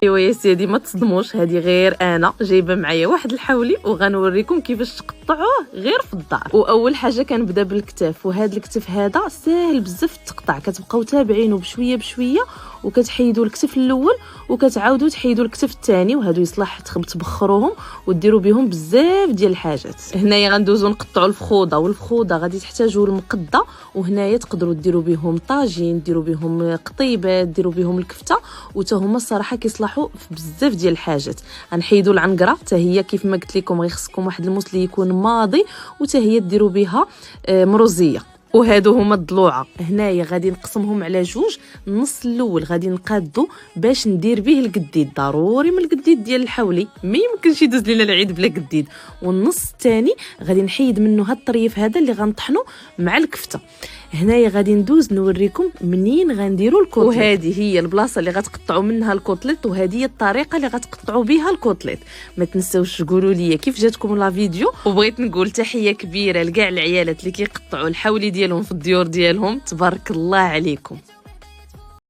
ايوا يا سيدي ما تصدموش، هذه غير انا جايبه معايا واحد الحولي وغنوريكم كيفاش تقطعوه غير في الدار. واول حاجه كنبدا بالكتاف، وهذا الكتف هذا ساهل بزاف التقطع، كتبقاو تابعينه بشويه بشويه وكتحيدوا الكتف الاول وكتعاودوا تحيدوا الكتف الثاني، وهادو يصلح تبخروهم وديروا بهم بزاف ديال الحاجات. هنايا غندوزو نقطعوا الفخوضه، والفخوضه غادي تحتاجوا المقده، وهنايا تقدروا ديروا بهم طاجين، ديروا بهم قطيبات، ديروا بهم الكفته، وتا هما الصراحه كيصلحوا في بزاف ديال الحاجات. غنحيدوا العنقره حتى هي كيف ما قلت لكم، غير خصكم واحد الموسلي يكون ماضي وتا هي ديروا بها مروزيه. وهادو هما الضلوعه. هنايا غادي نقسمهم على جوج، النص الاول غادي نقادو باش ندير به القديد، ضروري من القديد ديال الحولي، ما يمكنش يدوز لينا العيد بلا قديد. والنص الثاني غادي نحيد منه هاد الطريف هذا اللي غنطحنو مع الكفته. هنايا غادي ندوز نوريكم منين غنديروا الكوتليت، وهذه هي البلاصه اللي غتقطعوا منها الكوتليت، وهذه هي الطريقه اللي غتقطعوا بها الكوتليت. ما تنساوش تقولوا لي كيف جاتكم لا فيديو. وبغيت نقول تحيه كبيره لكاع العيالات اللي كيقطعوا الحولي ديالهم في الديور ديالهم، تبارك الله عليكم.